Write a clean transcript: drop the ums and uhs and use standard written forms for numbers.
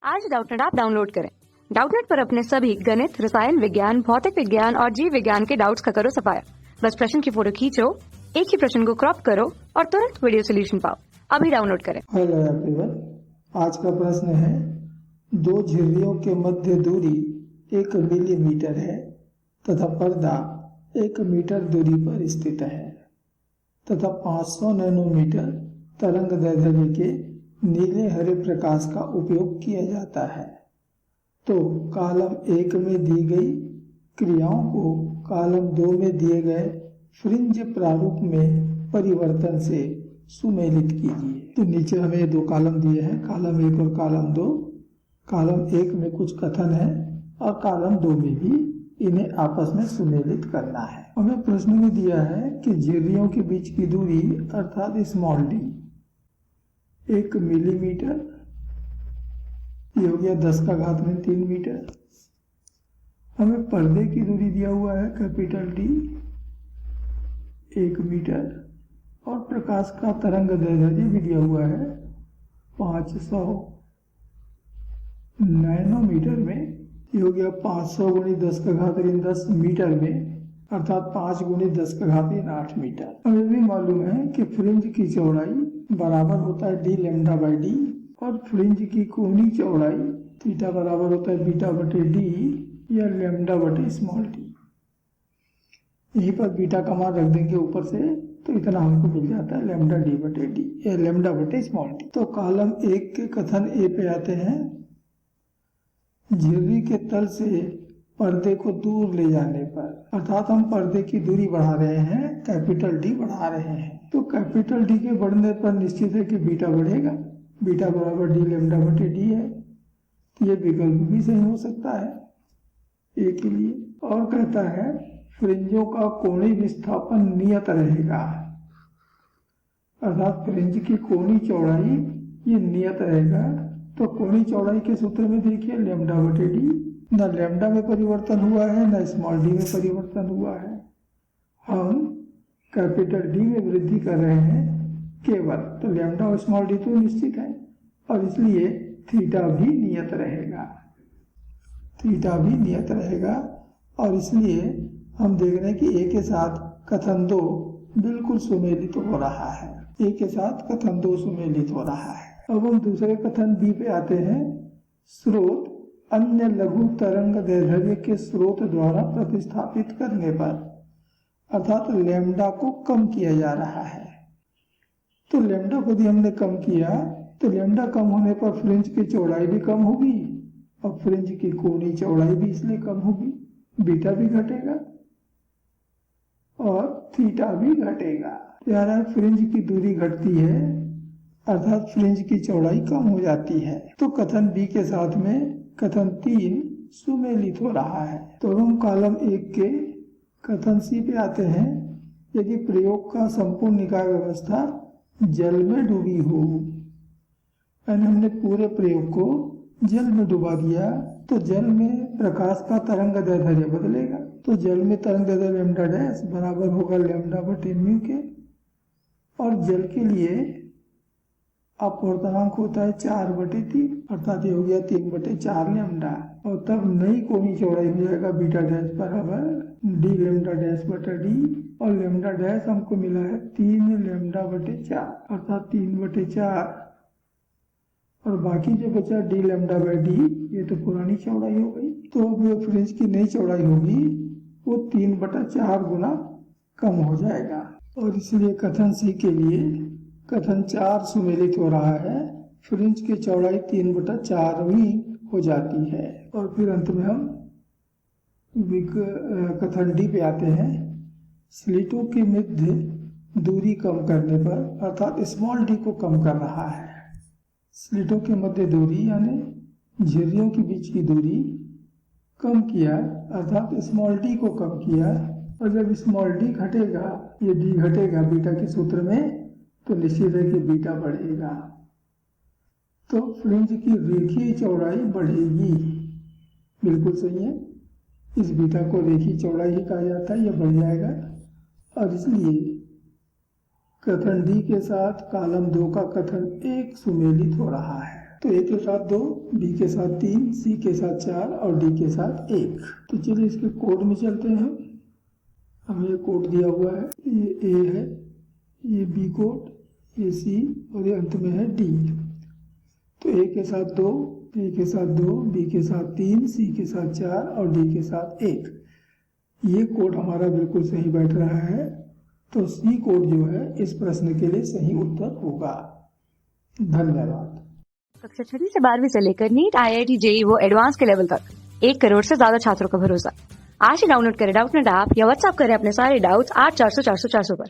आज Doubtnut app download करें। Doubtnut पर अपने सभी गणित, रसायन विज्ञान, भौतिक विज्ञान और जीव विज्ञान के डाउट्स का करो सफाया। बस प्रश्न की फोटो खींचो, एक ही प्रश्न को क्रॉप करो और तुरंत वीडियो सोल्यूशन पाओ। अभी डाउनलोड करें। हेलो एवरीवन, आज का प्रश्न है दो झिर्रियों के मध्य दूरी 1 मिलीमीटर है तथा पर्दा 1 मीटर दूरी पर स्थित है तथा 500 नैनोमीटर तरंग दैर्ध्य के नीले हरे प्रकाश का उपयोग किया जाता है, तो कॉलम 1 में दी गई क्रियाओं को कॉलम 2 में दिए गए फ्रिंज प्रारूप में परिवर्तन से सुमेलित कीजिए। तो नीचे हमें दो कॉलम दिए हैं, कॉलम 1 और कॉलम 2। कॉलम 1 में कुछ कथन है और कॉलम 2 में भी इन्हें आपस में सुमेलित करना है। हमें प्रश्न में दिया है कि झिर्रियों के बीच की दूरी अर्थात स्मॉल डी 1 मिलीमीटर, ये हो गया 10⁻³ मीटर। हमें पर्दे की दूरी दिया हुआ है कैपिटल डी 1 मीटर और प्रकाश का तरंग दैर्ध्य भी दिया हुआ है 500 नैनोमीटर में। ये हो गया 500 × 10⁻³ मीटर में, अर्थात 5 × 10⁸ मीटर। हमें भी मालूम है कि फ्रिंज की चौड़ाई बराबर होता है d λ/d और फ्रिंज की कोणीय चौड़ाई थीटा बराबर होता है β/d या λ/d। यहीं पर बीटा का मान रख देंगे ऊपर से, तो इतना हमको मिल जाता है λd/d या λ/d। तो कॉलम 1 के कथन ए पे आते हैं। झिर्री के तल से पर्दे को दूर ले जाने पर, अर्थात हम पर्दे की दूरी बढ़ा रहे हैं, कैपिटल डी बढ़ा रहे हैं, तो कैपिटल डी के बढ़ने पर निश्चित है कि बीटा बढ़ेगा। बीटा बराबर d λ/d है, तो ये विकल्प भी सही हो सकता है ए के लिए। और कहता है फ्रिंजों का कोणीय विस्थापन नियत रहेगा, अर्थात फ्रिंज की कोणीय चौड़ाई ये नियत रहेगा। तो कोणीय चौड़ाई के सूत्र में देखिए λ/d, न लैम्डा में परिवर्तन हुआ है न स्मॉल डी में परिवर्तन हुआ है। हम कैपिटल डी में वृद्धि कर रहे हैं केवल, तो लैम्डा और स्मॉल डी तो निश्चित है और इसलिए थीटा भी नियत रहेगा। थीटा भी नियत रहेगा और इसलिए हम देख रहे हैं कि ए के साथ कथन 2 बिल्कुल सुमेलित हो रहा है। ए के साथ कथन 2 सुमेलित हो रहा है। अब हम दूसरे कथन बी पे आते हैं। स्रोत अन्य लघु तरंग दैर्ध्य के स्रोत द्वारा प्रतिस्थापित करने पर, अर्थात लैम्डा को कम किया जा रहा है। तो लैम्डा को यदि हमने कम किया तो लैम्डा कम होने पर फ्रिंज की चौड़ाई भी कम होगी और फ्रिंज की कोणीय चौड़ाई भी इसलिए कम होगी, बीटा भी घटेगा और थीटा भी घटेगा। यानी फ्रिंज की दूरी घटती है, अर्थात फ्रिंज की चौड़ाई कम हो जाती है। तो कथन बी के साथ में कथन 3 सुमेलित हो रहा है। तो हम कॉलम 1 के कथन सी पे आते हैं। यदि प्रयोग का संपूर्ण निकाय व्यवस्था जल में डूबी हो, यानी हमने पूरे प्रयोग को जल में डुबा दिया, तो जल में प्रकाश का तरंग दैर्ध्य बदलेगा। तो जल में तरंग दैर्ध्य λ' बराबर होगा λ/μ के, और जल के लिए अपवर्तनांक होता है 4/3, अर्थात ये हो गया 3/4 लैम्डा। और तब नई कोणीय चौड़ाई हो जाएगा β' बराबर d λ'/d और λ' हमको मिला है 3 λ/4, अर्थात 3/4 और बाकी जो बचा d λ/d ये तो पुरानी चौड़ाई हो गई। तो अब जो फ्रिंज की नई चौड़ाई होगी वो 3/4 गुना कम हो जाएगा और इसलिए कथन सी के लिए कथन 4 सुमेलित हो रहा है। फ्रिंज की चौड़ाई 3/4वीं हो जाती है। और फिर अंत में हम कथन डी पे आते हैं। स्लिटों के मध्य दूरी कम करने पर, अर्थात स्मॉल डी को कम कर रहा है। स्लिटों के मध्य दूरी यानी झिर्रियों के बीच की दूरी कम किया, अर्थात स्मॉल डी को कम किया। और जब स्मॉल डी घटेगा, ये डी घटेगा बीटा के सूत्र में, तो निश्चित है कि बीटा बढ़ेगा, तो फ्रिंज की रेखीय चौड़ाई बढ़ेगी। बिल्कुल सही है, इस बीटा को रेखीय चौड़ाई ही कहा जाता है, यह बढ़ जाएगा। और इसलिए कथन डी के साथ कॉलम 2 का कथन 1 सुमेलित हो रहा है। तो ए के साथ 2, बी के साथ 3, सी के साथ 4 और डी के साथ 1। तो चलिए इसके कोड में चलते हैं। हमें ये कोड दिया हुआ है, ये ए है, ये बी कोड, ये सी और ये अंत में है डी। तो ए के साथ 2, बी के साथ 2, बी के साथ 3, सी के साथ 4 और डी के साथ 1। ये कोड हमारा बिल्कुल सही बैठ रहा है, तो सी कोड जो है इस प्रश्न के लिए सही उत्तर होगा। धन्यवाद। कक्षा 6 से 12वीं से लेकर नीट, IIT, JEE वो एडवांस के लेवल तक 1 करोड़ से ज्यादा छात्रों का भरोसा। आज ही डाउनलोड करें डाउटनेट ऐप या व्हाट्सएप करें अपने सारे डाउट्स 8400 400 400 पर।